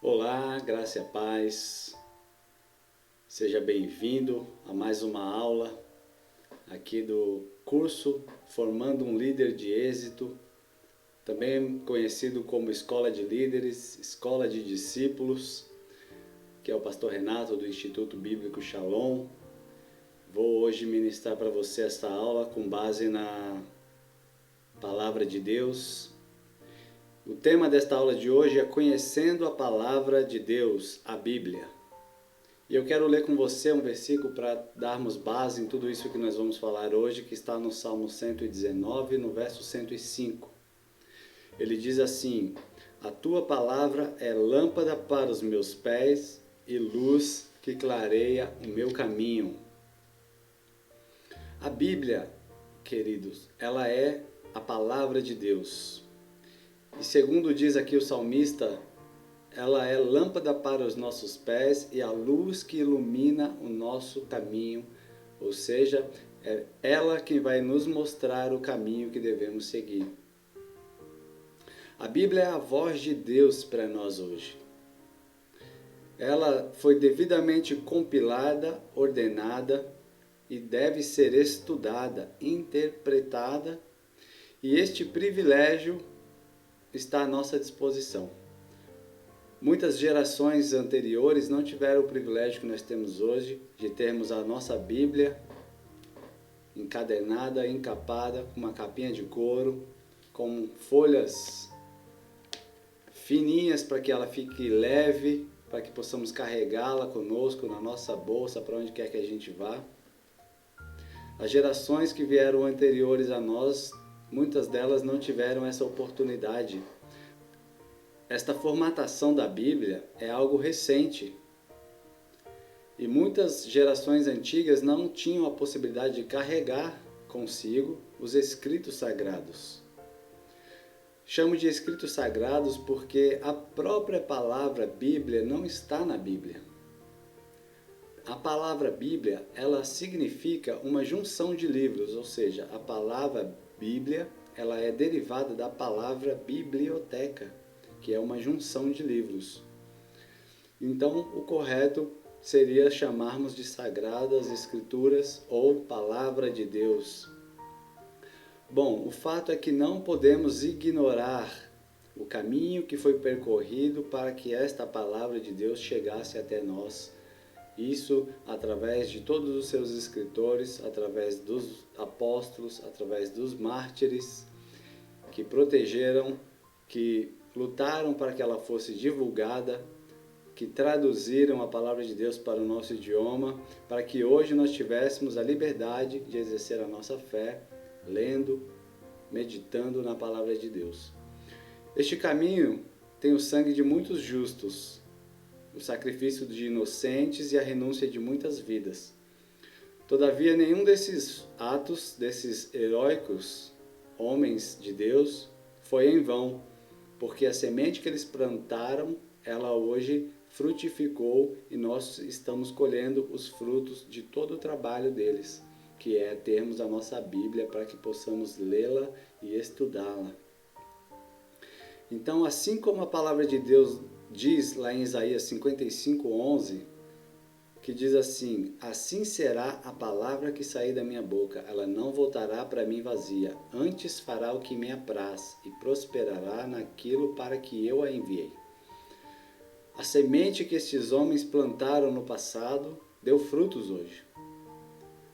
Olá, graça e a paz. Seja bem-vindo a mais uma aula aqui do curso Formando um Líder de Êxito, também conhecido como Escola de Líderes, Escola de Discípulos, que é o pastor Renato do Instituto Bíblico Shalom. Vou hoje ministrar para você esta aula com base na Palavra de Deus. O tema desta aula de hoje é Conhecendo a Palavra de Deus, a Bíblia. E eu quero ler com você um versículo para darmos base em tudo isso que nós vamos falar hoje, que está no Salmo 119, no verso 105. Ele diz assim: A tua palavra é lâmpada para os meus pés e luz que clareia o meu caminho. A Bíblia, queridos, ela é a palavra de Deus. E segundo diz aqui o salmista, ela é lâmpada para os nossos pés e a luz que ilumina o nosso caminho, ou seja, é ela que vai nos mostrar o caminho que devemos seguir. A Bíblia é a voz de Deus para nós hoje. Ela foi devidamente compilada, ordenada e deve ser estudada, interpretada, e este privilégio está à nossa disposição. Muitas gerações anteriores não tiveram o privilégio que nós temos hoje de termos a nossa Bíblia encadenada, encapada, com uma capinha de couro, com folhas fininhas para que ela fique leve, para que possamos carregá-la conosco na nossa bolsa, para onde quer que a gente vá. As gerações que vieram anteriores a nós, muitas delas não tiveram essa oportunidade. Esta formatação da Bíblia é algo recente. E muitas gerações antigas não tinham a possibilidade de carregar consigo os escritos sagrados. Chamo de escritos sagrados porque a própria palavra Bíblia não está na Bíblia. A palavra Bíblia, ela significa uma junção de livros, ou seja, a palavra Bíblia, ela é derivada da palavra biblioteca, que é uma junção de livros. Então, o correto seria chamarmos de Sagradas Escrituras ou Palavra de Deus. Bom, o fato é que não podemos ignorar o caminho que foi percorrido para que esta Palavra de Deus chegasse até nós. Isso através de todos os seus escritores, através dos apóstolos, através dos mártires que protegeram, que lutaram para que ela fosse divulgada, que traduziram a palavra de Deus para o nosso idioma, para que hoje nós tivéssemos a liberdade de exercer a nossa fé, lendo, meditando na palavra de Deus. Este caminho tem o sangue de muitos justos, o sacrifício de inocentes e a renúncia de muitas vidas. Todavia, nenhum desses atos, desses heróicos homens de Deus, foi em vão, porque a semente que eles plantaram, ela hoje frutificou e nós estamos colhendo os frutos de todo o trabalho deles, que é termos a nossa Bíblia para que possamos lê-la e estudá-la. Então, assim como a palavra de Deus diz lá em Isaías 55:11, que diz assim: Assim será a palavra que sair da minha boca, ela não voltará para mim vazia, antes fará o que me apraz e prosperará naquilo para que eu a enviei. A semente que estes homens plantaram no passado deu frutos hoje.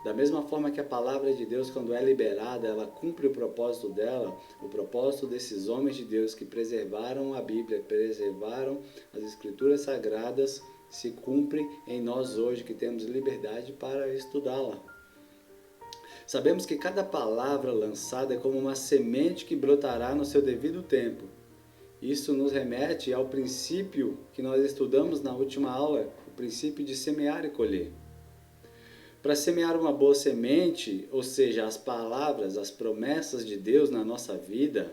Da mesma forma que a palavra de Deus, quando é liberada, ela cumpre o propósito dela, o propósito desses homens de Deus que preservaram a Bíblia, preservaram as Escrituras Sagradas, se cumpre em nós hoje, que temos liberdade para estudá-la. Sabemos que cada palavra lançada é como uma semente que brotará no seu devido tempo. Isso nos remete ao princípio que nós estudamos na última aula, o princípio de semear e colher. Para semear uma boa semente, ou seja, as palavras, as promessas de Deus na nossa vida,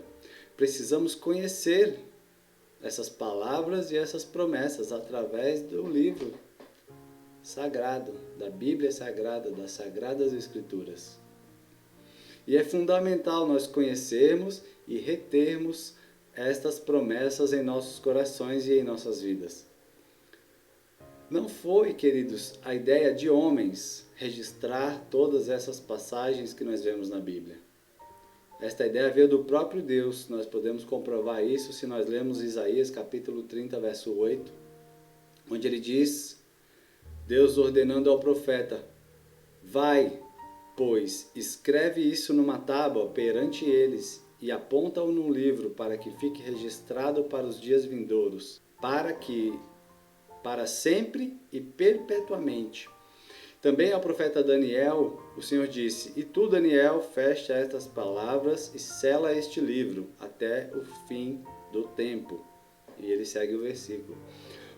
precisamos conhecer essas palavras e essas promessas através do livro sagrado, da Bíblia Sagrada, das Sagradas Escrituras. E é fundamental nós conhecermos e retermos estas promessas em nossos corações e em nossas vidas. Não foi, queridos, a ideia de homens registrar todas essas passagens que nós vemos na Bíblia. Esta ideia veio do próprio Deus. Nós podemos comprovar isso se nós lermos Isaías capítulo 30, verso 8, onde ele diz, Deus ordenando ao profeta, vai, pois, escreve isso numa tábua perante eles e aponta-o num livro para que fique registrado para os dias vindouros, para sempre e perpetuamente. Também ao profeta Daniel, o Senhor disse, e tu, Daniel, fecha estas palavras e sela este livro até o fim do tempo. E ele segue o versículo.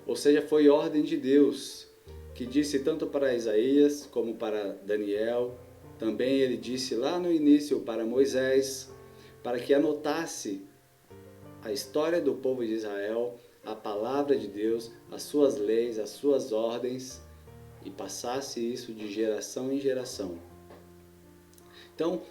Ou seja, foi ordem de Deus, que disse tanto para Isaías como para Daniel. Também ele disse lá no início para Moisés, para que anotasse a história do povo de Israel, a palavra de Deus, as suas leis, as suas ordens, e passasse isso de geração em geração. Então,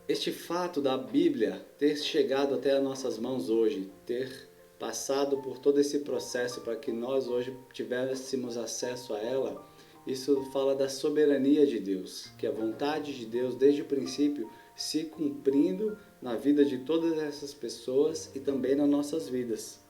este fato da Bíblia ter chegado até as nossas mãos hoje, ter passado por todo esse processo para que nós hoje tivéssemos acesso a ela, isso fala da soberania de Deus, que a vontade de Deus desde o princípio se cumprindo na vida de todas essas pessoas e também nas nossas vidas.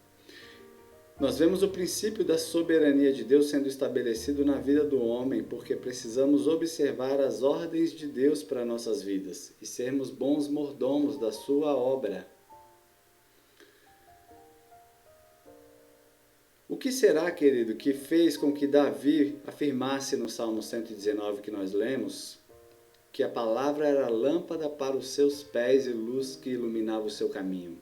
Nós vemos o princípio da soberania de Deus sendo estabelecido na vida do homem, porque precisamos observar as ordens de Deus para nossas vidas e sermos bons mordomos da sua obra. O que será, querido, que fez com que Davi afirmasse no Salmo 119 que nós lemos, que a palavra era lâmpada para os seus pés e luz que iluminava o seu caminho?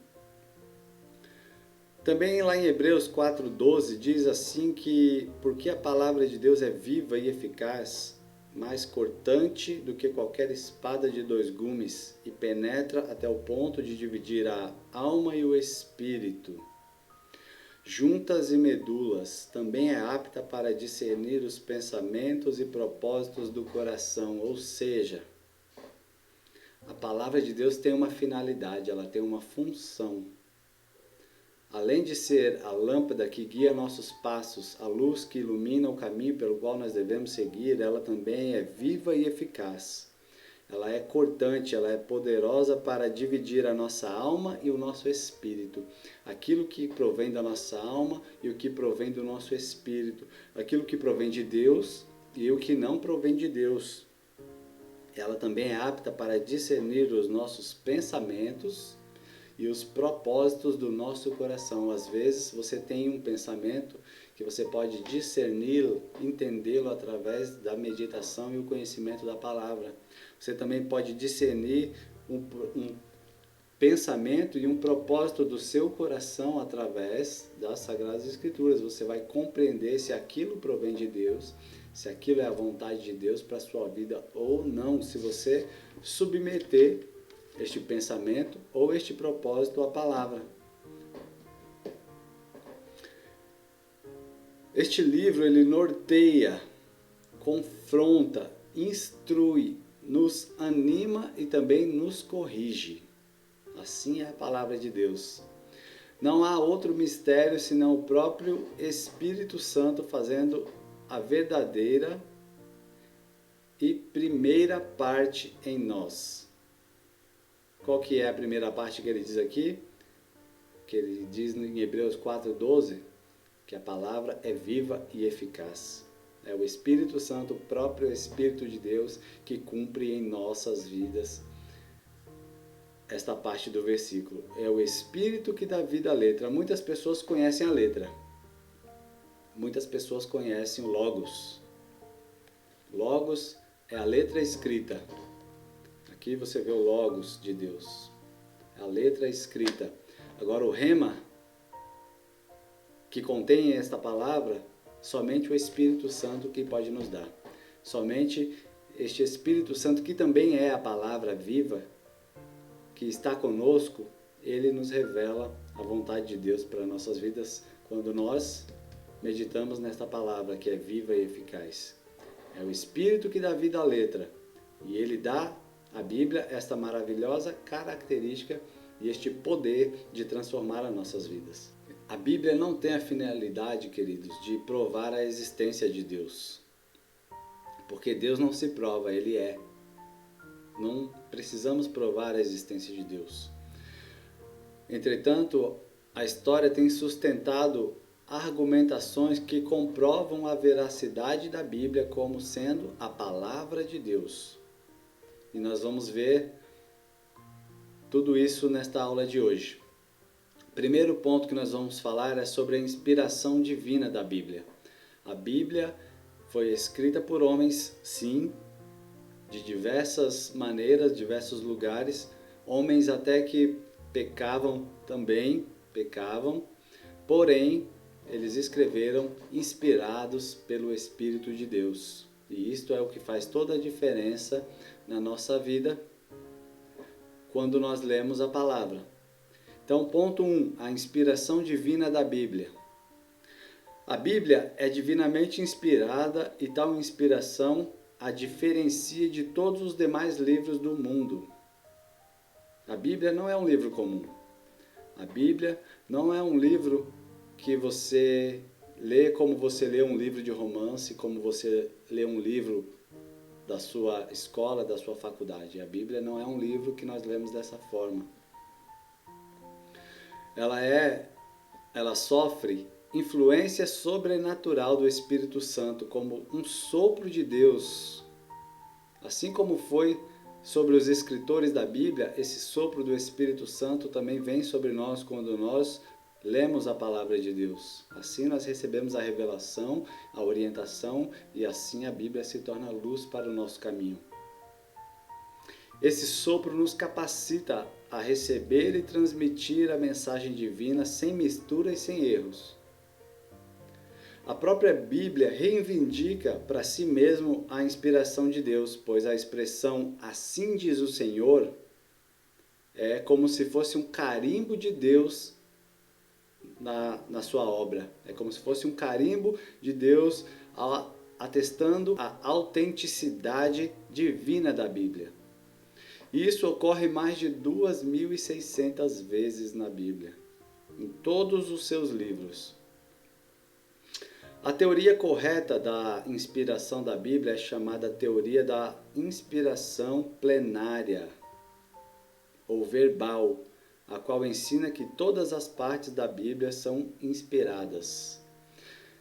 Também lá em Hebreus 4,12 diz assim que porque a palavra de Deus é viva e eficaz, mais cortante do que qualquer espada de dois gumes e penetra até o ponto de dividir a alma e o espírito, juntas e medulas, também é apta para discernir os pensamentos e propósitos do coração, ou seja, a palavra de Deus tem uma finalidade, ela tem uma função. Além de ser a lâmpada que guia nossos passos, a luz que ilumina o caminho pelo qual nós devemos seguir, ela também é viva e eficaz. Ela é cortante, ela é poderosa para dividir a nossa alma e o nosso espírito. Aquilo que provém da nossa alma e o que provém do nosso espírito. Aquilo que provém de Deus e o que não provém de Deus. Ela também é apta para discernir os nossos pensamentos e os propósitos do nosso coração. Às vezes você tem um pensamento que você pode discerni-lo, entendê-lo através da meditação e o conhecimento da palavra. Você também pode discernir um pensamento e um propósito do seu coração através das Sagradas Escrituras. Você vai compreender se aquilo provém de Deus, se aquilo é a vontade de Deus para a sua vida ou não, se você submeter este pensamento ou este propósito à palavra. Este livro, ele norteia, confronta, instrui, nos anima e também nos corrige. Assim é a palavra de Deus. Não há outro mistério senão o próprio Espírito Santo fazendo a verdadeira e primeira parte em nós. Qual que é a primeira parte que ele diz aqui? Que ele diz em Hebreus 4,12, que a palavra é viva e eficaz. É o Espírito Santo, o próprio Espírito de Deus, que cumpre em nossas vidas esta parte do versículo. É o Espírito que dá vida à letra. Muitas pessoas conhecem a letra. Muitas pessoas conhecem o Logos. Logos é a letra escrita. Aqui você vê o Logos de Deus. É a letra escrita. Agora o Rema, que contém esta palavra, somente o Espírito Santo que pode nos dar. Somente este Espírito Santo, que também é a palavra viva, que está conosco, ele nos revela a vontade de Deus para nossas vidas quando nós meditamos nesta palavra que é viva e eficaz. É o Espírito que dá vida à letra e ele dá à Bíblia esta maravilhosa característica e este poder de transformar as nossas vidas. A Bíblia não tem a finalidade, queridos, de provar a existência de Deus. Porque Deus não se prova, Ele é. Não precisamos provar a existência de Deus. Entretanto, a história tem sustentado argumentações que comprovam a veracidade da Bíblia como sendo a palavra de Deus. E nós vamos ver tudo isso nesta aula de hoje. O primeiro ponto que nós vamos falar é sobre a inspiração divina da Bíblia. A Bíblia foi escrita por homens, sim, de diversas maneiras, diversos lugares, homens até que pecavam também, porém, eles escreveram inspirados pelo Espírito de Deus. E isto é o que faz toda a diferença na nossa vida quando nós lemos a palavra. Então, ponto 1, a inspiração divina da Bíblia. A Bíblia é divinamente inspirada e tal inspiração a diferencia de todos os demais livros do mundo. A Bíblia não é um livro comum. A Bíblia não é um livro que você lê como você lê um livro de romance, como você lê um livro da sua escola, da sua faculdade. A Bíblia não é um livro que nós lemos dessa forma. Ela sofre influência sobrenatural do Espírito Santo, como um sopro de Deus. Assim como foi sobre os escritores da Bíblia, esse sopro do Espírito Santo também vem sobre nós quando nós lemos a palavra de Deus. Assim nós recebemos a revelação, a orientação e assim a Bíblia se torna luz para o nosso caminho. Esse sopro nos capacita a receber e transmitir a mensagem divina sem mistura e sem erros. A própria Bíblia reivindica para si mesmo a inspiração de Deus, pois a expressão "assim diz o Senhor" é como se fosse um carimbo de Deus na sua obra. É como se fosse um carimbo de Deus atestando a autenticidade divina da Bíblia. E isso ocorre mais de 2.600 vezes na Bíblia, em todos os seus livros. A teoria correta da inspiração da Bíblia é chamada teoria da inspiração plenária ou verbal, a qual ensina que todas as partes da Bíblia são inspiradas.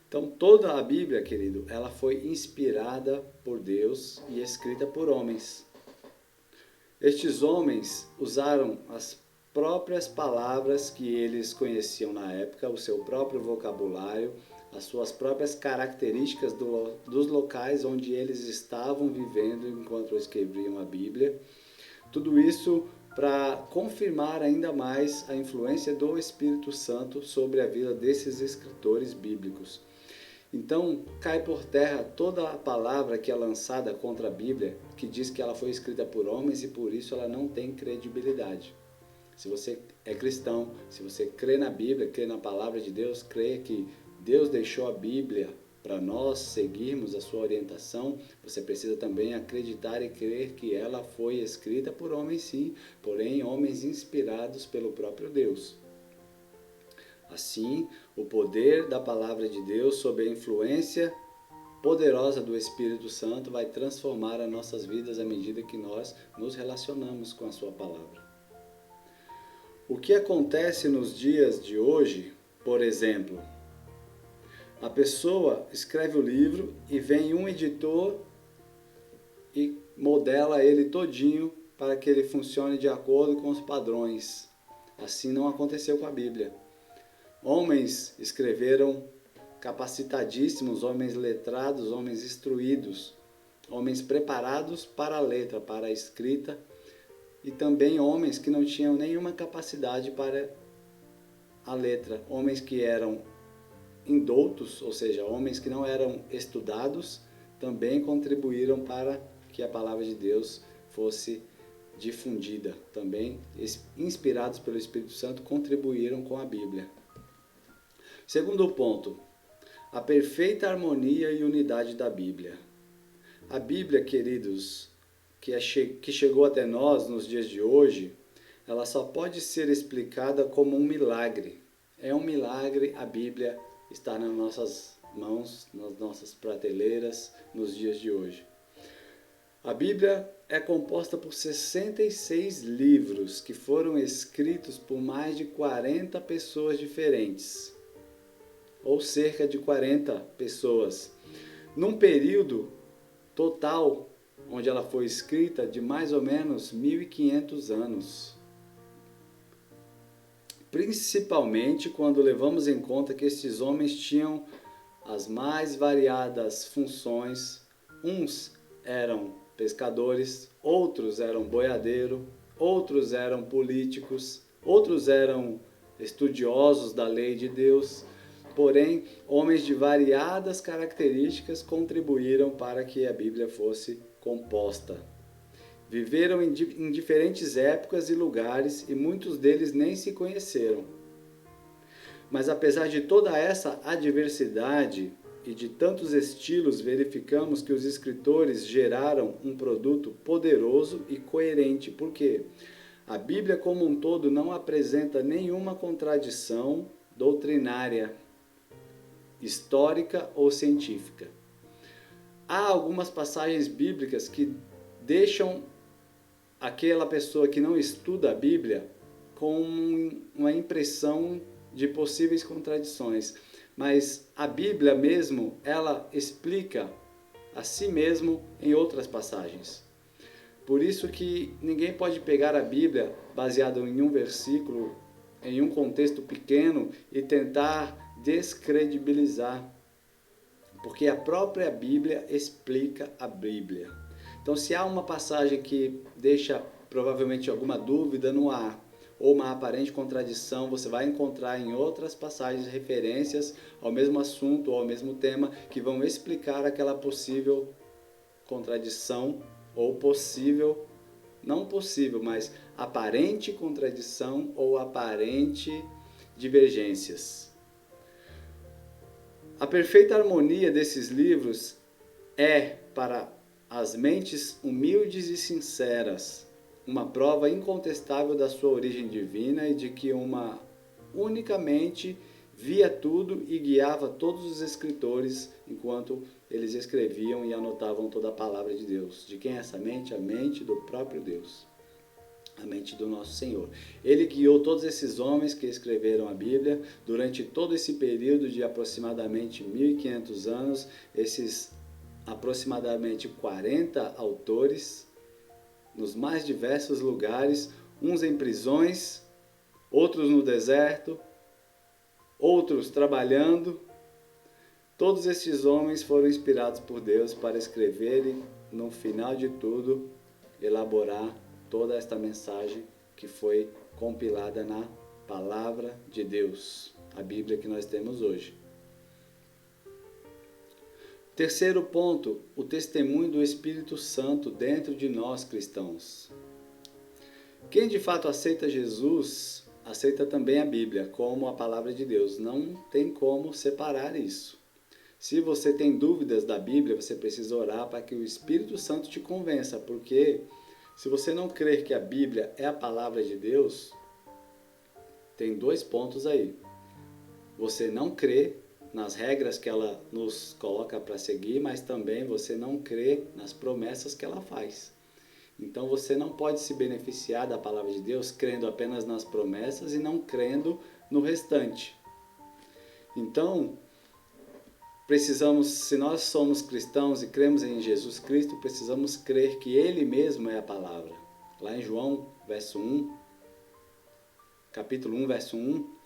Então, toda a Bíblia, querido, ela foi inspirada por Deus e escrita por homens. Estes homens usaram as próprias palavras que eles conheciam na época, o seu próprio vocabulário, as suas próprias características dos locais onde eles estavam vivendo enquanto escreviam a Bíblia. Tudo isso para confirmar ainda mais a influência do Espírito Santo sobre a vida desses escritores bíblicos. Então, cai por terra toda a palavra que é lançada contra a Bíblia, que diz que ela foi escrita por homens e por isso ela não tem credibilidade. Se você é cristão, se você crê na Bíblia, crê na palavra de Deus, crê que Deus deixou a Bíblia para nós seguirmos a sua orientação, você precisa também acreditar e crer que ela foi escrita por homens sim, porém homens inspirados pelo próprio Deus. Assim, o poder da palavra de Deus sob a influência poderosa do Espírito Santo vai transformar as nossas vidas à medida que nós nos relacionamos com a sua palavra. O que acontece nos dias de hoje, por exemplo, a pessoa escreve o livro e vem um editor e modela ele todinho para que ele funcione de acordo com os padrões. Assim não aconteceu com a Bíblia. Homens escreveram capacitadíssimos, homens letrados, homens instruídos, homens preparados para a letra, para a escrita, e também homens que não tinham nenhuma capacidade para a letra, homens que eram indoutos, ou seja, homens que não eram estudados, também contribuíram para que a palavra de Deus fosse difundida. Também, inspirados pelo Espírito Santo, contribuíram com a Bíblia. Segundo ponto, a perfeita harmonia e unidade da Bíblia. A Bíblia, queridos, que chegou até nós nos dias de hoje, ela só pode ser explicada como um milagre. É um milagre a Bíblia estar nas nossas mãos, nas nossas prateleiras, nos dias de hoje. A Bíblia é composta por 66 livros que foram escritos por mais de 40 pessoas diferentes, ou cerca de 40 pessoas, num período total onde ela foi escrita de mais ou menos 1500 anos. Principalmente quando levamos em conta que estes homens tinham as mais variadas funções. Uns eram pescadores, outros eram boiadeiro, outros eram políticos, outros eram estudiosos da lei de Deus. Porém, homens de variadas características contribuíram para que a Bíblia fosse composta. Viveram em diferentes épocas e lugares e muitos deles nem se conheceram. Mas apesar de toda essa adversidade e de tantos estilos, verificamos que os escritores geraram um produto poderoso e coerente. Por quê? A Bíblia como um todo não apresenta nenhuma contradição doutrinária, histórica ou científica. Há algumas passagens bíblicas que deixam aquela pessoa que não estuda a Bíblia com uma impressão de possíveis contradições. Mas a Bíblia mesmo, ela explica a si mesmo em outras passagens. Por isso que ninguém pode pegar a Bíblia baseado em um versículo, em um contexto pequeno e tentar descredibilizar. Porque a própria Bíblia explica a Bíblia. Então, se há uma passagem que deixa provavelmente alguma dúvida no ar, ou uma aparente contradição, você vai encontrar em outras passagens referências ao mesmo assunto ou ao mesmo tema que vão explicar aquela possível contradição ou possível, não possível, mas aparente contradição ou aparente divergências. A perfeita harmonia desses livros é, para as mentes humildes e sinceras, uma prova incontestável da sua origem divina e de que uma única mente via tudo e guiava todos os escritores enquanto eles escreviam e anotavam toda a palavra de Deus. De quem é essa mente? A mente do próprio Deus, a mente do nosso Senhor. Ele guiou todos esses homens que escreveram a Bíblia durante todo esse período de aproximadamente 1500 anos, esses aproximadamente 40 autores, nos mais diversos lugares, uns em prisões, outros no deserto, outros trabalhando. Todos estes homens foram inspirados por Deus para escreverem, no final de tudo, elaborar toda esta mensagem que foi compilada na Palavra de Deus, a Bíblia que nós temos hoje. Terceiro ponto, o testemunho do Espírito Santo dentro de nós cristãos. Quem de fato aceita Jesus, aceita também a Bíblia como a palavra de Deus. Não tem como separar isso. Se você tem dúvidas da Bíblia, você precisa orar para que o Espírito Santo te convença, porque se você não crer que a Bíblia é a palavra de Deus, tem dois pontos aí. Você não crê nas regras que ela nos coloca para seguir, mas também você não crê nas promessas que ela faz. Então você não pode se beneficiar da palavra de Deus crendo apenas nas promessas e não crendo no restante. Então, precisamos, se nós somos cristãos e cremos em Jesus Cristo, precisamos crer que Ele mesmo é a palavra. Lá em João, capítulo 1, verso 1,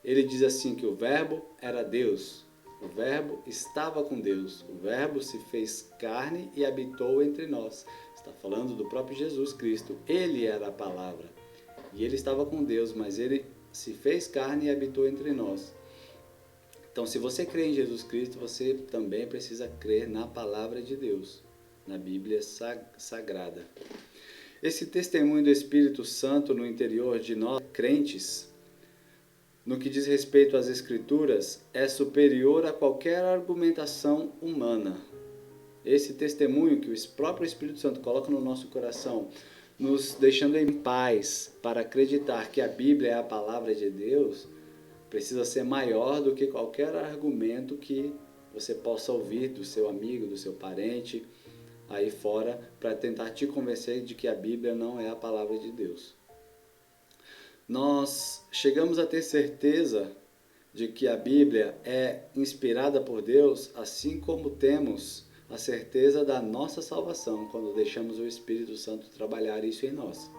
ele diz assim que o verbo era Deus, o verbo estava com Deus, o verbo se fez carne e habitou entre nós. Está falando do próprio Jesus Cristo, ele era a palavra e ele estava com Deus, mas ele se fez carne e habitou entre nós. Então, se você crê em Jesus Cristo, você também precisa crer na palavra de Deus, na Bíblia Sagrada. Esse testemunho do Espírito Santo no interior de nós, crentes, no que diz respeito às Escrituras, é superior a qualquer argumentação humana. Esse testemunho que o próprio Espírito Santo coloca no nosso coração, nos deixando em paz para acreditar que a Bíblia é a palavra de Deus, Precisa ser maior do que qualquer argumento que você possa ouvir do seu amigo, do seu parente, aí fora, para tentar te convencer de que a Bíblia não é a palavra de Deus. Nós chegamos a ter certeza de que a Bíblia é inspirada por Deus, assim como temos a certeza da nossa salvação, quando deixamos o Espírito Santo trabalhar isso em nós.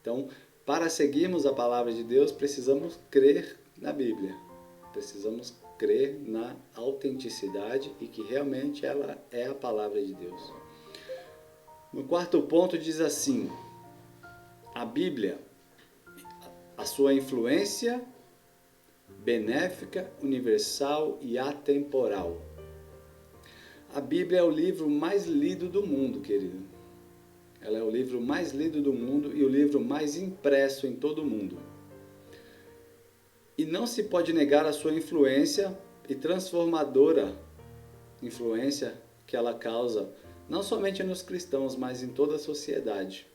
Então, para seguirmos a palavra de Deus, precisamos crer na Bíblia. Precisamos crer na autenticidade e que realmente ela é a palavra de Deus. No quarto ponto diz assim: a Bíblia, a sua influência benéfica, universal e atemporal. A Bíblia é o livro mais lido do mundo, querido. Ela é o livro mais lido do mundo e o livro mais impresso em todo o mundo. E não se pode negar a sua influência e transformadora influência que ela causa, não somente nos cristãos, mas em toda a sociedade.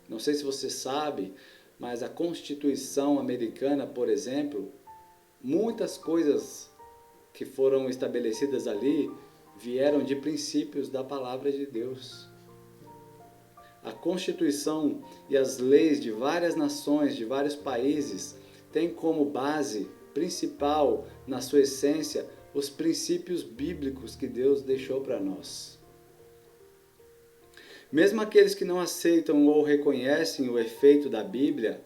Não sei se você sabe, mas a Constituição americana, por exemplo, muitas coisas que foram estabelecidas ali vieram de princípios da palavra de Deus. A Constituição e as leis de várias nações, de vários países, têm como base principal, na sua essência, os princípios bíblicos que Deus deixou para nós. Mesmo aqueles que não aceitam ou reconhecem o efeito da Bíblia,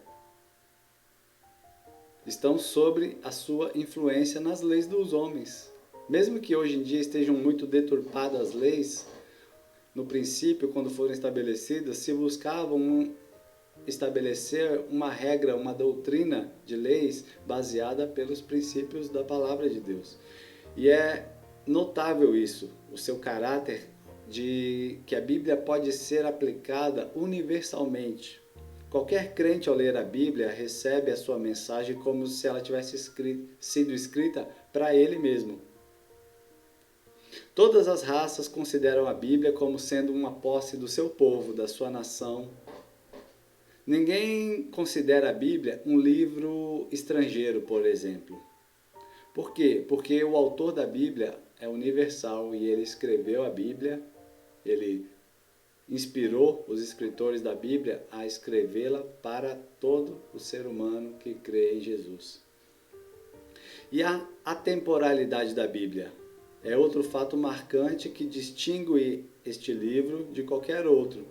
estão sob a sua influência nas leis dos homens. Mesmo que hoje em dia estejam muito deturpadas as leis, no princípio, quando foram estabelecidas, se buscavam estabelecer uma regra, uma doutrina de leis baseada pelos princípios da palavra de Deus. E é notável isso, o seu caráter de que a Bíblia pode ser aplicada universalmente. Qualquer crente ao ler a Bíblia recebe a sua mensagem como se ela tivesse sido escrita para ele mesmo. Todas as raças consideram a Bíblia como sendo uma posse do seu povo, da sua nação. Ninguém considera a Bíblia um livro estrangeiro, por exemplo. Por quê? Porque o autor da Bíblia é universal e ele escreveu a Bíblia, ele inspirou os escritores da Bíblia a escrevê-la para todo o ser humano que crê em Jesus. E a atemporalidade da Bíblia é outro fato marcante que distingue este livro de qualquer outro,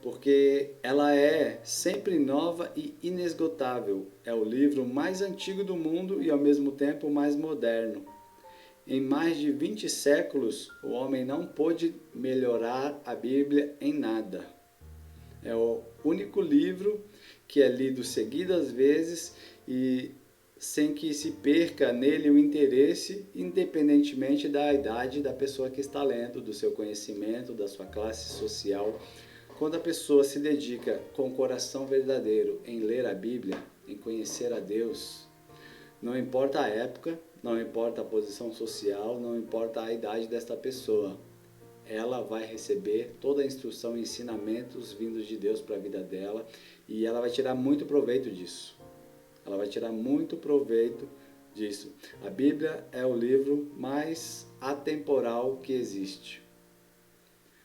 porque ela é sempre nova e inesgotável. É o livro mais antigo do mundo e ao mesmo tempo mais moderno. Em mais de 20 séculos, o homem não pôde melhorar a Bíblia em nada. É o único livro que é lido seguidas vezes e sem que se perca nele o interesse, independentemente da idade da pessoa que está lendo, do seu conhecimento, da sua classe social. Quando a pessoa se dedica com o coração verdadeiro em ler a Bíblia, em conhecer a Deus, não importa a época, não importa a posição social, não importa a idade desta pessoa, ela vai receber toda a instrução e ensinamentos vindos de Deus para a vida dela e ela vai tirar muito proveito disso. Ela vai tirar muito proveito disso. A Bíblia é o livro mais atemporal que existe.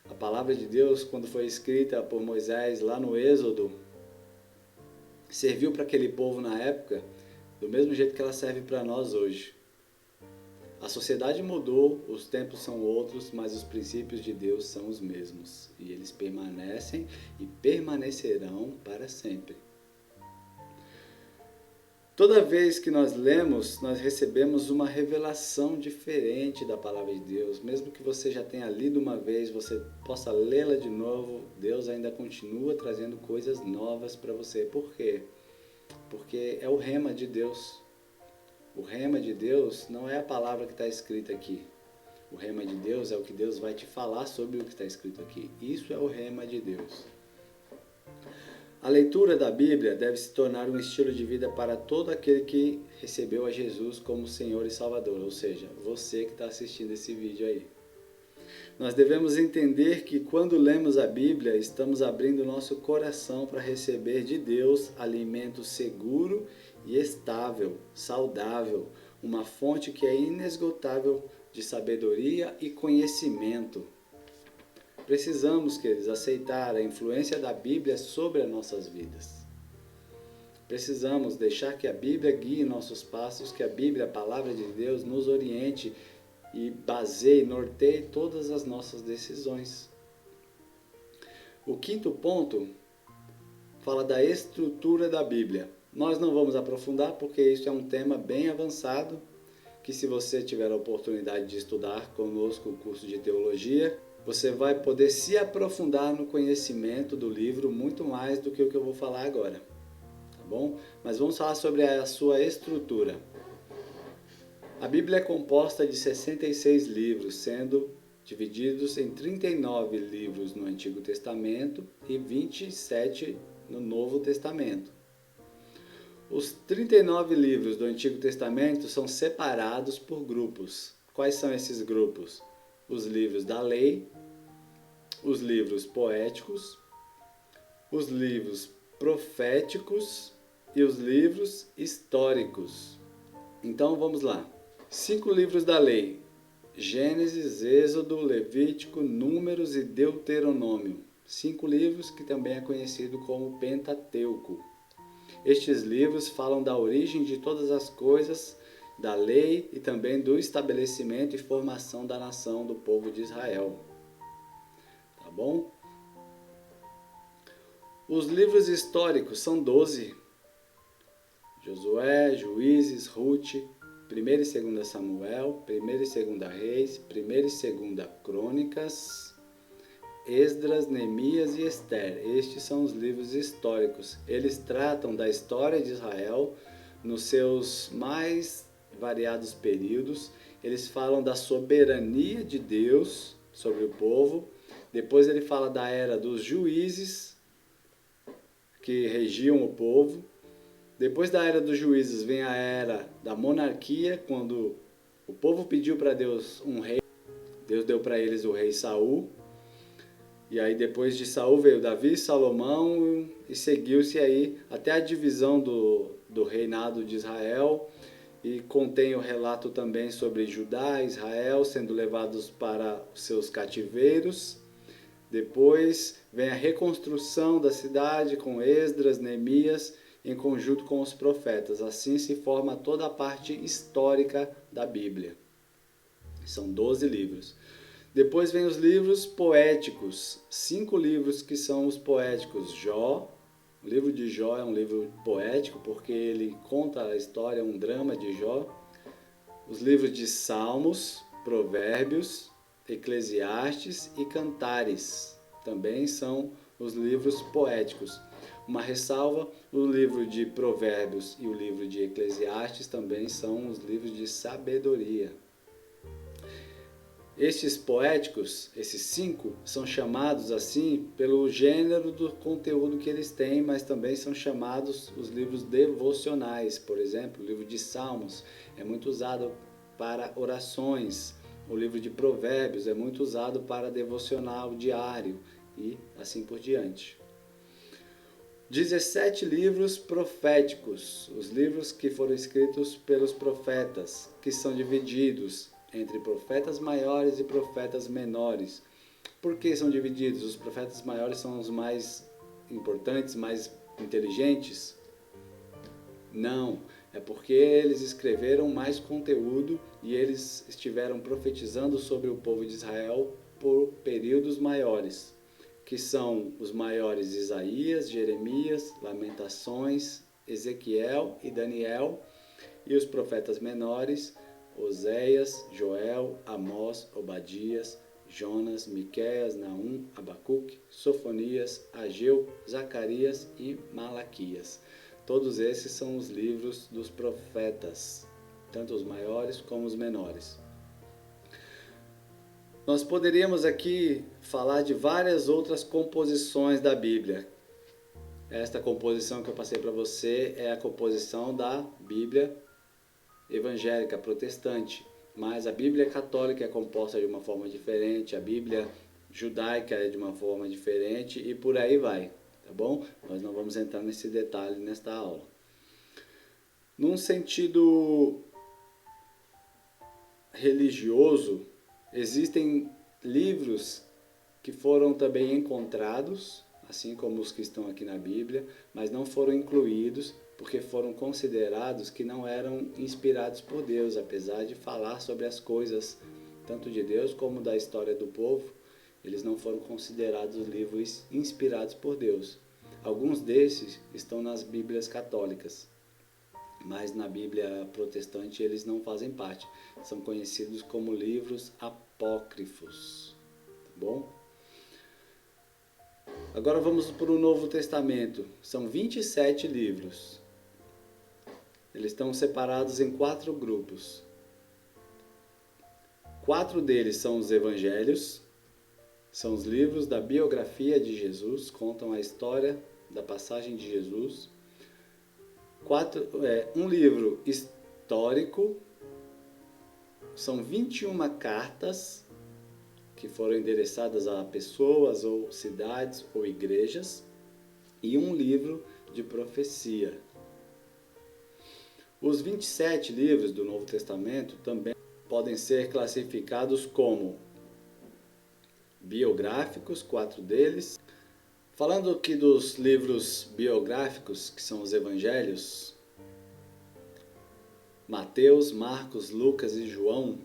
A palavra de Deus, quando foi escrita por Moisés lá no Êxodo, serviu para aquele povo na época do mesmo jeito que ela serve para nós hoje. A sociedade mudou, os tempos são outros, mas os princípios de Deus são os mesmos. E eles permanecem e permanecerão para sempre. Toda vez que nós lemos, nós recebemos uma revelação diferente da palavra de Deus. Mesmo que você já tenha lido uma vez, você possa lê-la de novo, Deus ainda continua trazendo coisas novas para você. Por quê? Porque é o rema de Deus. O rema de Deus não é a palavra que está escrita aqui. O rema de Deus é o que Deus vai te falar sobre o que está escrito aqui. Isso é o rema de Deus. A leitura da Bíblia deve se tornar um estilo de vida para todo aquele que recebeu a Jesus como Senhor e Salvador, ou seja, você que está assistindo esse vídeo aí. Nós devemos entender que quando lemos a Bíblia, estamos abrindo nosso coração para receber de Deus alimento seguro e estável, saudável, uma fonte que é inesgotável de sabedoria e conhecimento. Precisamos, queridos, aceitar a influência da Bíblia sobre as nossas vidas. Precisamos deixar que a Bíblia guie nossos passos, que a Bíblia, a palavra de Deus, nos oriente e baseie, norteie todas as nossas decisões. O quinto ponto fala da estrutura da Bíblia. Nós não vamos aprofundar porque isso é um tema bem avançado, que se você tiver a oportunidade de estudar conosco o curso de teologia, você vai poder se aprofundar no conhecimento do livro muito mais do que o que eu vou falar agora. Tá bom? Mas vamos falar sobre a sua estrutura. A Bíblia é composta de 66 livros, sendo divididos em 39 livros no Antigo Testamento e 27 no Novo Testamento. Os 39 livros do Antigo Testamento são separados por grupos. Quais são esses grupos? Os livros da lei, os livros poéticos, os livros proféticos e os livros históricos. Então vamos lá. 5 livros da lei: Gênesis, Êxodo, Levítico, Números e Deuteronômio. 5 livros que também é conhecido como Pentateuco. Estes livros falam da origem de todas as coisas, da lei e também do estabelecimento e formação da nação do povo de Israel. Tá bom? Os livros históricos são 12. Josué, Juízes, Ruth, 1 e 2 Samuel, 1 e 2 Reis, 1 e 2 Crônicas, Esdras, Neemias e Ester. Estes são os livros históricos. Eles tratam da história de Israel nos seus mais variados períodos. Eles falam da soberania de Deus sobre o povo. Depois ele fala da era dos juízes que regiam o povo. Depois da era dos juízes vem a era da monarquia, quando o povo pediu para Deus um rei. Deus deu para eles o rei Saul. E aí depois de Saul veio Davi, Salomão e seguiu-se aí até a divisão do reinado de Israel. E contém o relato também sobre Judá e Israel sendo levados para os seus cativeiros. Depois vem a reconstrução da cidade com Esdras, Neemias, em conjunto com os profetas. Assim se forma toda a parte histórica da Bíblia. São 12 livros. Depois vem os livros poéticos, 5 livros que são os poéticos. Jó, o livro de Jó é um livro poético porque ele conta a história, um drama de Jó. Os livros de Salmos, Provérbios, Eclesiastes e Cantares também são os livros poéticos. Uma ressalva, o livro de Provérbios e o livro de Eclesiastes também são os livros de sabedoria. Estes poéticos, esses 5, são chamados assim pelo gênero do conteúdo que eles têm, mas também são chamados os livros devocionais. Por exemplo, o livro de Salmos é muito usado para orações. O livro de Provérbios é muito usado para devocional diário e assim por diante. 17 livros proféticos, os livros que foram escritos pelos profetas, que são divididos entre profetas maiores e profetas menores. Por que são divididos? Os profetas maiores são os mais importantes, mais inteligentes? Não, é porque eles escreveram mais conteúdo e eles estiveram profetizando sobre o povo de Israel por períodos maiores, que são os maiores Isaías, Jeremias, Lamentações, Ezequiel e Daniel, e os profetas menores, Oséias, Joel, Amós, Obadias, Jonas, Miqueias, Naum, Abacuque, Sofonias, Ageu, Zacarias e Malaquias. Todos esses são os livros dos profetas, tanto os maiores como os menores. Nós poderíamos aqui falar de várias outras composições da Bíblia. Esta composição que eu passei para você é a composição da Bíblia evangélica protestante. mas a Bíblia católica é composta de uma forma diferente, a Bíblia judaica é de uma forma diferente e por aí vai, tá bom? Nós não vamos entrar nesse detalhe nesta aula. Num sentido religioso, existem livros que foram também encontrados, assim como os que estão aqui na Bíblia, mas não foram incluídos porque foram considerados que não eram inspirados por Deus, apesar de falar sobre as coisas tanto de Deus como da história do povo, eles não foram considerados livros inspirados por Deus. Alguns desses estão nas Bíblias católicas, mas na Bíblia protestante eles não fazem parte. São conhecidos como livros apócrifos. Tá bom? Agora vamos para o Novo Testamento. São 27 livros. Eles estão separados em 4 grupos. 4 deles são os evangelhos. São os livros da biografia de Jesus, contam a história da passagem de Jesus. Um livro histórico, são 21 cartas que foram endereçadas a pessoas ou cidades ou igrejas, e um livro de profecia. Os 27 livros do Novo Testamento também podem ser classificados como biográficos, 4 deles. Falando aqui dos livros biográficos, que são os evangelhos, Mateus, Marcos, Lucas e João.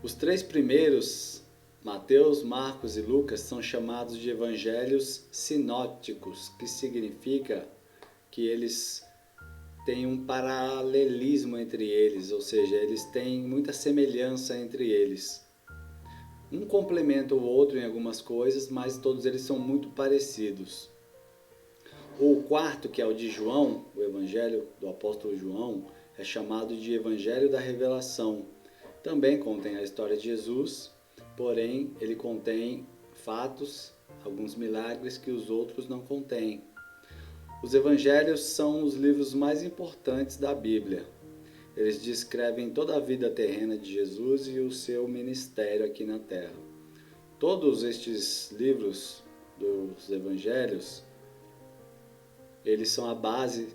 Os 3 primeiros, Mateus, Marcos e Lucas, são chamados de evangelhos sinópticos, que significa que eles têm um paralelismo entre eles, ou seja, eles têm muita semelhança entre eles. Um complementa o outro em algumas coisas, mas todos eles são muito parecidos. O quarto, que é o de João, o Evangelho do apóstolo João, é chamado de Evangelho da Revelação. Também contém a história de Jesus, porém ele contém fatos, alguns milagres que os outros não contêm. Os Evangelhos são os livros mais importantes da Bíblia. Eles descrevem toda a vida terrena de Jesus e o seu ministério aqui na Terra. Todos estes livros dos Evangelhos, eles são a base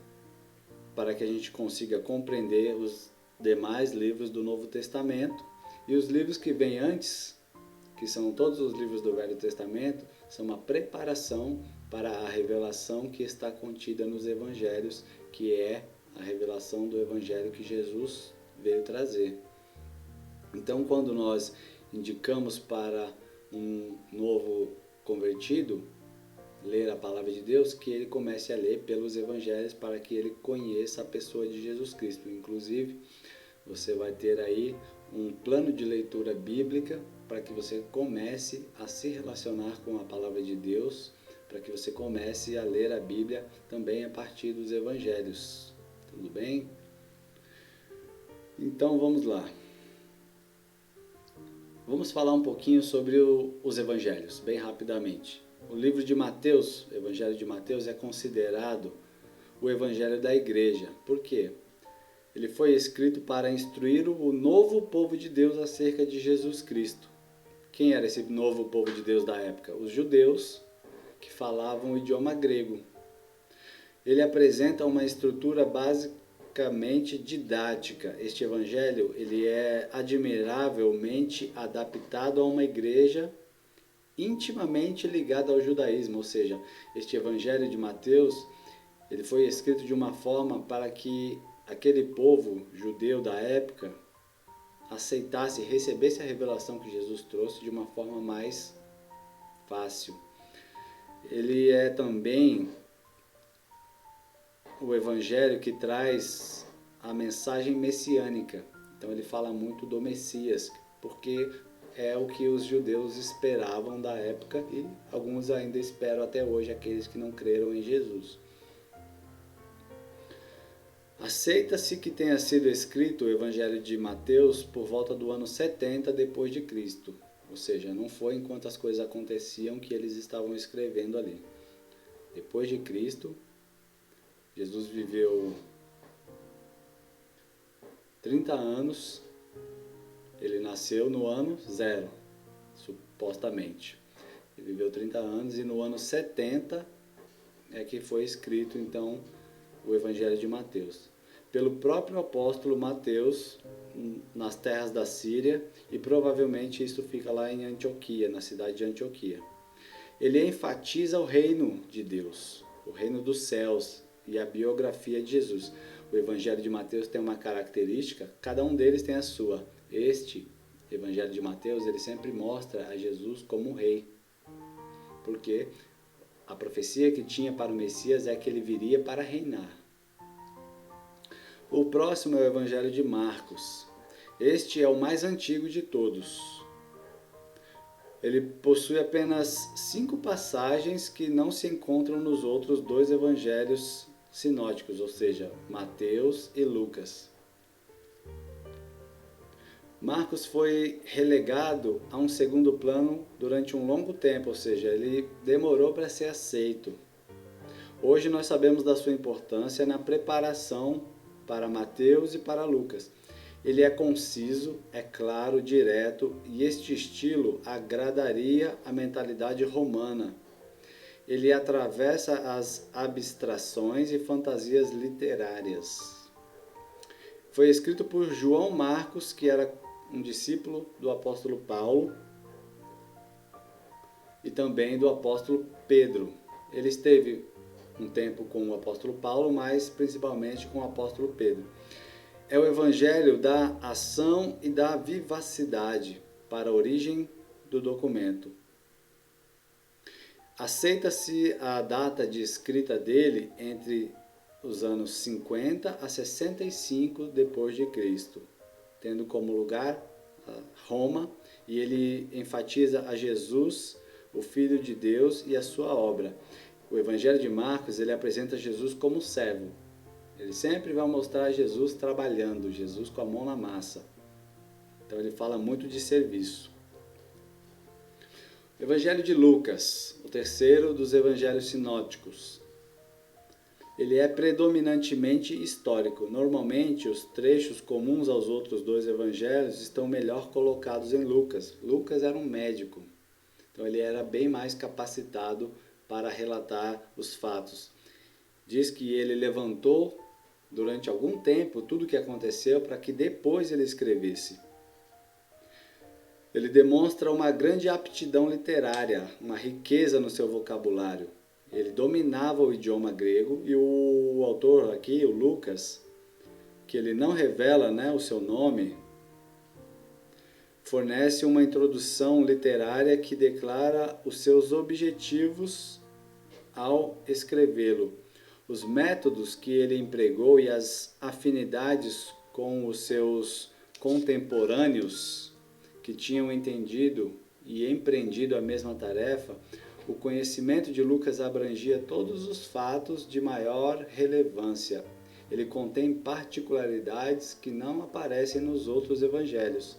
para que a gente consiga compreender os demais livros do Novo Testamento. E os livros que vêm antes, que são todos os livros do Velho Testamento, são uma preparação para a revelação que está contida nos Evangelhos, que é a revelação do Evangelho que Jesus veio trazer. Então, quando nós indicamos para um novo convertido ler a palavra de Deus, que ele comece a ler pelos Evangelhos para que ele conheça a pessoa de Jesus Cristo. Inclusive, você vai ter aí um plano de leitura bíblica para que você comece a se relacionar com a palavra de Deus, para que você comece a ler a Bíblia também a partir dos Evangelhos. Tudo bem? Então vamos lá. Vamos falar um pouquinho sobre os Evangelhos, bem rapidamente. O livro de Mateus, o Evangelho de Mateus, é considerado o Evangelho da Igreja. Por quê? Ele foi escrito para instruir o novo povo de Deus acerca de Jesus Cristo. Quem era esse novo povo de Deus da época? Os judeus que falavam o idioma grego. Ele apresenta uma estrutura basicamente didática. Este evangelho ele é admiravelmente adaptado a uma igreja intimamente ligada ao judaísmo, ou seja, este evangelho de Mateus ele foi escrito de uma forma para que aquele povo judeu da época aceitasse e recebesse a revelação que Jesus trouxe de uma forma mais fácil. Ele é também o evangelho que traz a mensagem messiânica. Então ele fala muito do Messias, porque é o que os judeus esperavam da época e alguns ainda esperam até hoje, aqueles que não creram em Jesus. Aceita-se que tenha sido escrito o Evangelho de Mateus por volta do ano 70 depois de Cristo. Ou seja, não foi enquanto as coisas aconteciam que eles estavam escrevendo ali. Depois de Cristo, Jesus viveu 30 anos, ele nasceu no ano 0, supostamente. Ele viveu 30 anos e no ano 70 é que foi escrito, então, o Evangelho de Mateus. Pelo próprio apóstolo Mateus, nas terras da Síria, e provavelmente isso fica lá em Antioquia, na cidade de Antioquia. Ele enfatiza o reino de Deus, o reino dos céus e a biografia de Jesus. O Evangelho de Mateus tem uma característica, cada um deles tem a sua. Este Evangelho de Mateus, ele sempre mostra a Jesus como um rei, porque a profecia que tinha para o Messias é que ele viria para reinar. O próximo é o Evangelho de Marcos. Este é o mais antigo de todos. Ele possui apenas 5 passagens que não se encontram nos outros 2 evangelhos sinóticos, ou seja, Mateus e Lucas. Marcos foi relegado a um segundo plano durante um longo tempo, ou seja, ele demorou para ser aceito. Hoje nós sabemos da sua importância na preparação para Mateus e para Lucas. Ele é conciso, é claro, direto, e este estilo agradaria a mentalidade romana. Ele atravessa as abstrações e fantasias literárias. Foi escrito por João Marcos, que era um discípulo do apóstolo Paulo e também do apóstolo Pedro. Ele esteve um tempo com o apóstolo Paulo, mas principalmente com o apóstolo Pedro. É o evangelho da ação e da vivacidade para a origem do documento. Aceita-se a data de escrita dele entre os anos 50 a 65 depois de Cristo, tendo como lugar Roma, e ele enfatiza a Jesus, o Filho de Deus, e a sua obra. O Evangelho de Marcos, ele apresenta Jesus como servo. Ele sempre vai mostrar Jesus trabalhando, Jesus com a mão na massa. Então ele fala muito de serviço. O Evangelho de Lucas, o terceiro dos evangelhos sinóticos. Ele é predominantemente histórico. Normalmente, os trechos comuns aos outros 2 evangelhos estão melhor colocados em Lucas. Lucas era um médico, então ele era bem mais capacitado para relatar os fatos. Diz que ele levantou durante algum tempo tudo o que aconteceu para que depois ele escrevesse. Ele demonstra uma grande aptidão literária, uma riqueza no seu vocabulário. Ele dominava o idioma grego e o autor aqui, o Lucas, que ele não revela, o seu nome, fornece uma introdução literária que declara os seus objetivos ao escrevê-lo. Os métodos que ele empregou e as afinidades com os seus contemporâneos que tinham entendido e empreendido a mesma tarefa, o conhecimento de Lucas abrangia todos os fatos de maior relevância. Ele contém particularidades que não aparecem nos outros evangelhos.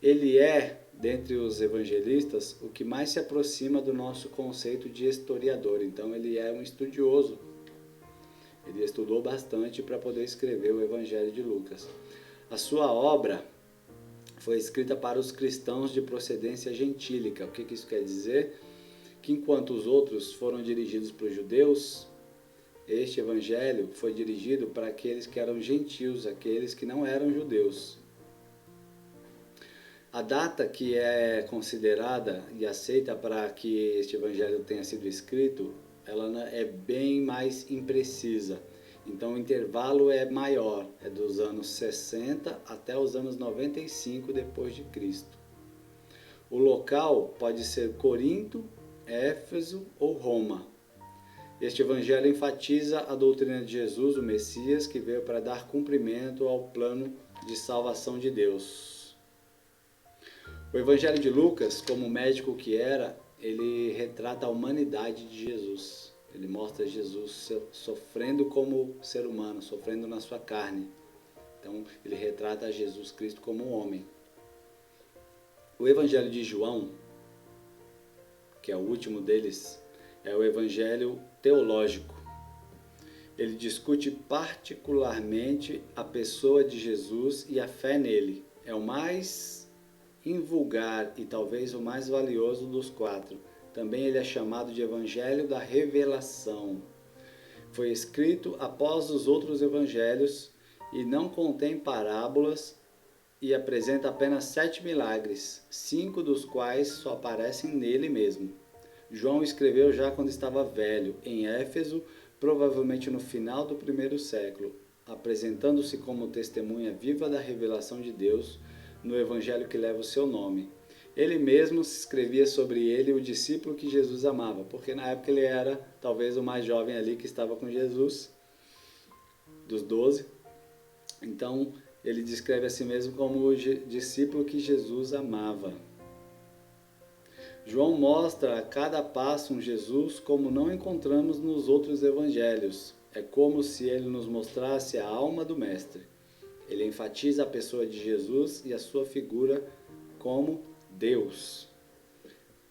Ele é, dentre os evangelistas, o que mais se aproxima do nosso conceito de historiador. Então ele é um estudioso. Ele estudou bastante para poder escrever o Evangelho de Lucas. A sua obra foi escrita para os cristãos de procedência gentílica. O que isso quer dizer? Que enquanto os outros foram dirigidos para os judeus, este Evangelho foi dirigido para aqueles que eram gentios, aqueles que não eram judeus. A data que é considerada e aceita para que este Evangelho tenha sido escrito, ela é bem mais imprecisa. Então o intervalo é maior, é dos anos 60 até os anos 95 depois de Cristo. O local pode ser Corinto, Éfeso ou Roma. Este evangelho enfatiza a doutrina de Jesus, o Messias, que veio para dar cumprimento ao plano de salvação de Deus. O Evangelho de Lucas, como médico que era, ele retrata a humanidade de Jesus. Ele mostra Jesus sofrendo como ser humano, sofrendo na sua carne. Então, ele retrata Jesus Cristo como um homem. O Evangelho de João, que é o último deles, é o Evangelho teológico. Ele discute particularmente a pessoa de Jesus e a fé nele. É o mais invulgar e talvez o mais valioso dos quatro. Também ele é chamado de Evangelho da Revelação. Foi escrito após os outros evangelhos e não contém parábolas e apresenta apenas 7 milagres, 5 dos quais só aparecem nele mesmo. João escreveu já quando estava velho, em Éfeso, provavelmente no final do primeiro século, apresentando-se como testemunha viva da revelação de Deus no evangelho que leva o seu nome. Ele mesmo escrevia sobre ele o discípulo que Jesus amava, porque na época ele era talvez o mais jovem ali que estava com Jesus, dos 12. Então ele descreve a si mesmo como o discípulo que Jesus amava. João mostra a cada passo um Jesus como não encontramos nos outros evangelhos. É como se ele nos mostrasse a alma do Mestre. Ele enfatiza a pessoa de Jesus e a sua figura como Deus.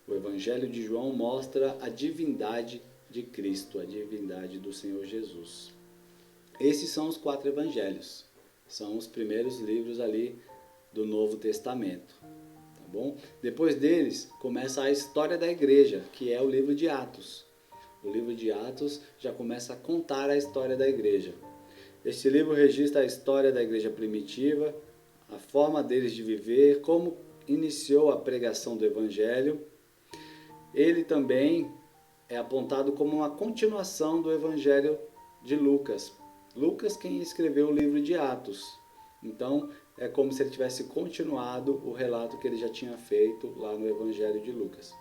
O Evangelho de João mostra a divindade de Cristo, a divindade do Senhor Jesus. Esses são os 4 evangelhos. São os primeiros livros ali do Novo Testamento. Tá bom? Depois deles, começa a história da igreja, que é o livro de Atos. O livro de Atos já começa a contar a história da igreja. Este livro registra a história da igreja primitiva, a forma deles de viver, como iniciou a pregação do Evangelho. Ele também é apontado como uma continuação do Evangelho de Lucas. Lucas quem escreveu o livro de Atos. Então, é como se ele tivesse continuado o relato que ele já tinha feito lá no Evangelho de Lucas.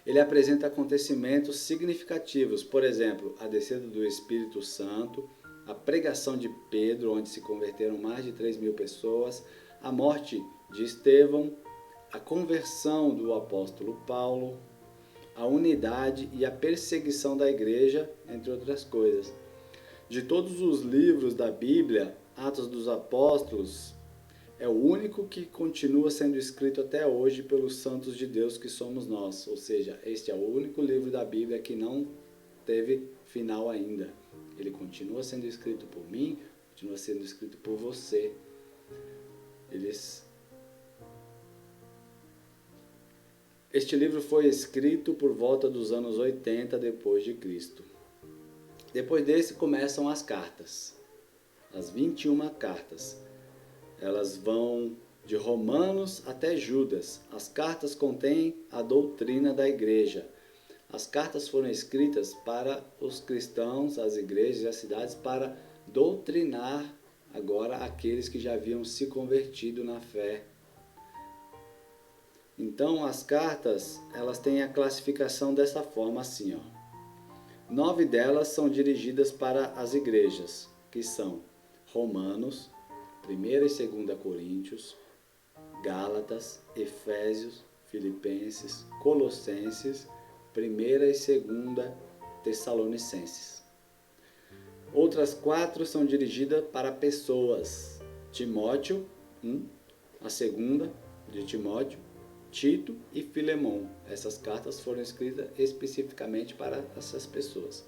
Ele apresenta acontecimentos significativos, por exemplo, a descida do Espírito Santo, a pregação de Pedro, onde se converteram mais de 3.000 pessoas, a morte de Estevão, a conversão do apóstolo Paulo, a unidade e a perseguição da igreja, entre outras coisas. De todos os livros da Bíblia, Atos dos Apóstolos é o único que continua sendo escrito até hoje pelos santos de Deus que somos nós. Ou seja, este é o único livro da Bíblia que não teve final ainda. Ele continua sendo escrito por mim, continua sendo escrito por você. Este livro foi escrito por volta dos anos 80 depois de Cristo. Depois desse começam as cartas, as 21 cartas. Elas vão de Romanos até Judas. As cartas contêm a doutrina da igreja. As cartas foram escritas para os cristãos, as igrejas e as cidades, para doutrinar agora aqueles que já haviam se convertido na fé. Então, as cartas, elas têm a classificação dessa forma, assim, ó. 9 delas são dirigidas para as igrejas, que são Romanos, 1 e 2 Coríntios, Gálatas, Efésios, Filipenses, Colossenses, 1 e 2 Tessalonicenses. Outras 4 são dirigidas para pessoas, Timóteo, a segunda de Timóteo, Tito e Filemão. Essas cartas foram escritas especificamente para essas pessoas.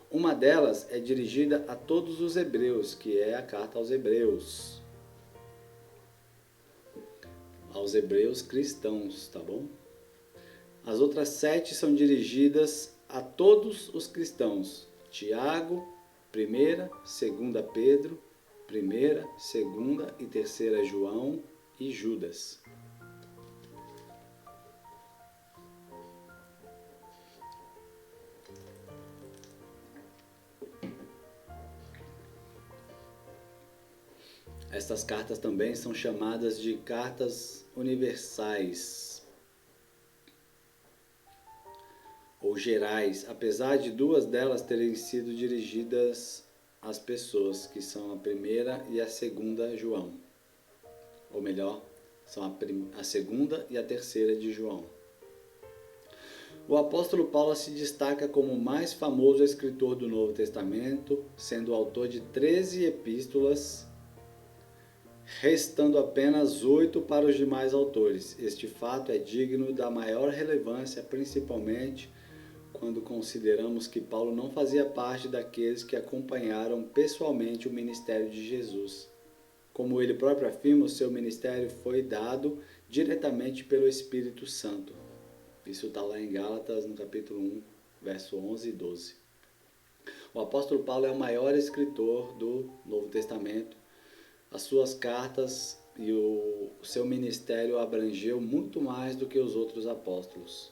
Uma delas é dirigida a todos os hebreus, que é a carta aos hebreus. Aos hebreus cristãos, tá bom? As outras 7 são dirigidas a todos os cristãos. Tiago, 1ª, 2ª Pedro, 1ª, 2ª e 3ª João e Judas. Estas cartas também são chamadas de cartas universais ou gerais, apesar de 2 delas terem sido dirigidas às pessoas, que são a 1ª e a 2ª João. Ou melhor, são a 2ª e a 3ª de João. O apóstolo Paulo se destaca como o mais famoso escritor do Novo Testamento, sendo autor de 13 epístolas, restando apenas 8 para os demais autores. Este fato é digno da maior relevância, principalmente quando consideramos que Paulo não fazia parte daqueles que acompanharam pessoalmente o ministério de Jesus. Como ele próprio afirma, o seu ministério foi dado diretamente pelo Espírito Santo. Isso está lá em Gálatas, no capítulo 1, verso 11 e 12. O apóstolo Paulo é o maior escritor do Novo Testamento. As suas cartas e o seu ministério abrangeu muito mais do que os outros apóstolos.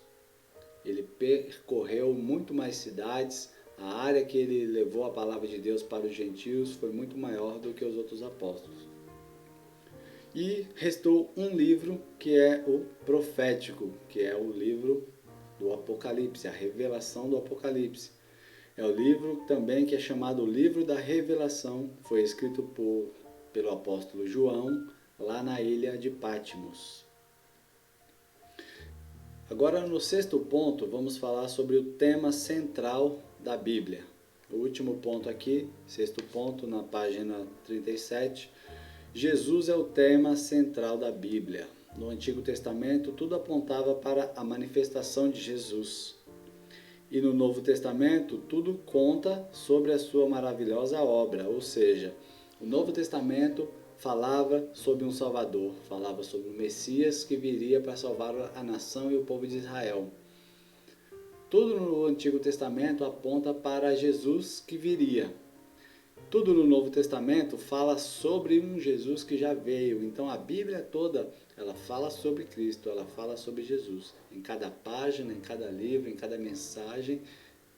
Ele percorreu muito mais cidades, a área que ele levou a palavra de Deus para os gentios foi muito maior do que os outros apóstolos. E restou um livro que é o profético, que é o livro do Apocalipse, a revelação do Apocalipse. É o livro também que é chamado o livro da revelação, foi escrito pelo apóstolo João, lá na ilha de Patmos. Agora, no sexto ponto, vamos falar sobre o tema central da Bíblia. O último ponto aqui, sexto ponto, na página 37, Jesus é o tema central da Bíblia. No Antigo Testamento, tudo apontava para a manifestação de Jesus. E no Novo Testamento, tudo conta sobre a sua maravilhosa obra, ou seja, o Novo Testamento falava sobre um Salvador, falava sobre o Messias que viria para salvar a nação e o povo de Israel. Tudo no Antigo Testamento aponta para Jesus que viria. Tudo no Novo Testamento fala sobre um Jesus que já veio. Então a Bíblia toda, ela fala sobre Cristo, ela fala sobre Jesus. Em cada página, em cada livro, em cada mensagem,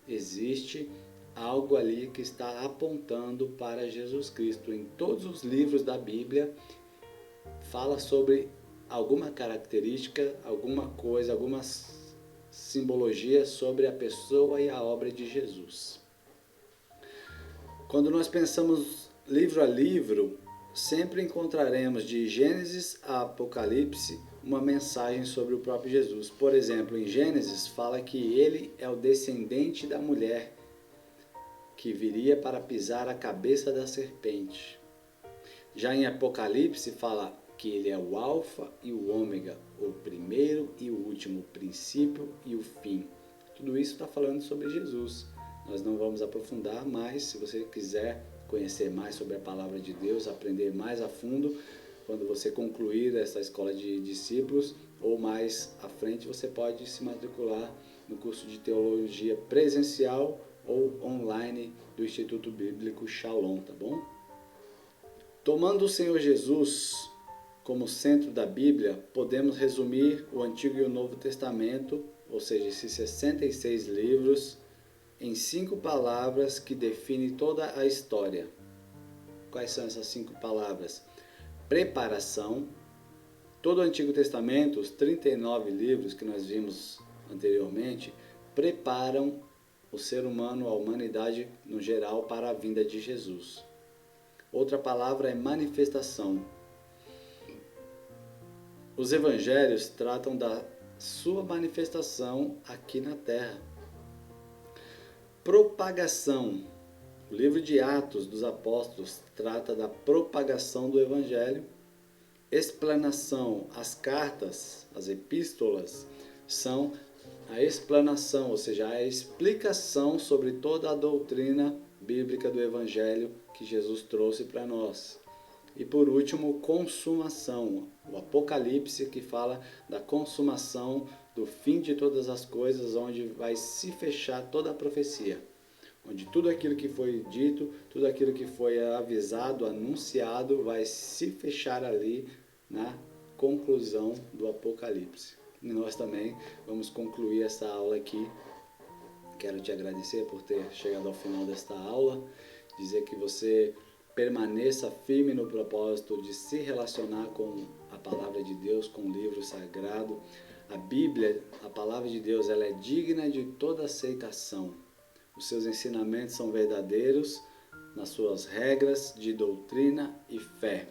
existe algo ali que está apontando para Jesus Cristo. Em todos os livros da Bíblia, fala sobre alguma característica, alguma coisa, alguma simbologia sobre a pessoa e a obra de Jesus. Quando nós pensamos livro a livro, sempre encontraremos de Gênesis a Apocalipse uma mensagem sobre o próprio Jesus. Por exemplo, em Gênesis fala que ele é o descendente da mulher, que viria para pisar a cabeça da serpente. Já em Apocalipse fala que ele é o alfa e o ômega, o primeiro e o último, o princípio e o fim. Tudo isso está falando sobre Jesus. Nós não vamos aprofundar, mas se você quiser conhecer mais sobre a palavra de Deus, aprender mais a fundo, quando você concluir essa escola de discípulos, ou mais à frente, você pode se matricular no curso de teologia presencial ou online do Instituto Bíblico Shalom, tá bom? Tomando o Senhor Jesus como centro da Bíblia, podemos resumir o Antigo e o Novo Testamento, ou seja, esses 66 livros, em 5 palavras que definem toda a história. Quais são essas 5 palavras? Preparação. Todo o Antigo Testamento, os 39 livros que nós vimos anteriormente, preparam o ser humano, a humanidade no geral, para a vinda de Jesus. Outra palavra é manifestação. Os evangelhos tratam da sua manifestação aqui na terra. Propagação. O livro de Atos dos Apóstolos trata da propagação do evangelho. Explanação. As cartas, as epístolas, são a explanação, ou seja, a explicação sobre toda a doutrina bíblica do evangelho que Jesus trouxe para nós. E por último, consumação, o Apocalipse, que fala da consumação do fim de todas as coisas, onde vai se fechar toda a profecia, onde tudo aquilo que foi dito, tudo aquilo que foi avisado, anunciado, vai se fechar ali na conclusão do Apocalipse. E nós também vamos concluir essa aula aqui. Quero te agradecer por ter chegado ao final desta aula, dizer que você permaneça firme no propósito de se relacionar com a palavra de Deus, com o livro sagrado. A Bíblia, a palavra de Deus, ela é digna de toda aceitação. Os seus ensinamentos são verdadeiros nas suas regras de doutrina e fé.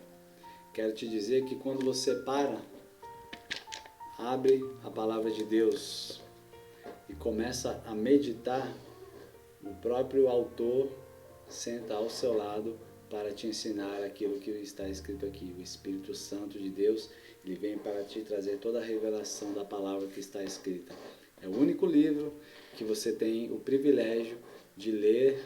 Quero te dizer que quando você abre a palavra de Deus e começa a meditar, o próprio autor senta ao seu lado para te ensinar aquilo que está escrito aqui. O Espírito Santo de Deus, ele vem para te trazer toda a revelação da palavra que está escrita. É o único livro que você tem o privilégio de ler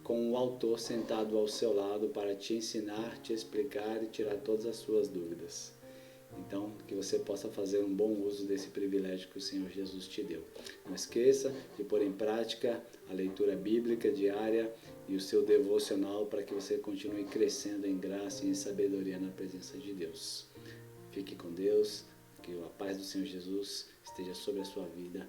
com o autor sentado ao seu lado para te ensinar, te explicar e tirar todas as suas dúvidas. Então, que você possa fazer um bom uso desse privilégio que o Senhor Jesus te deu. Não esqueça de pôr em prática a leitura bíblica diária e o seu devocional para que você continue crescendo em graça e em sabedoria na presença de Deus. Fique com Deus, que a paz do Senhor Jesus esteja sobre a sua vida.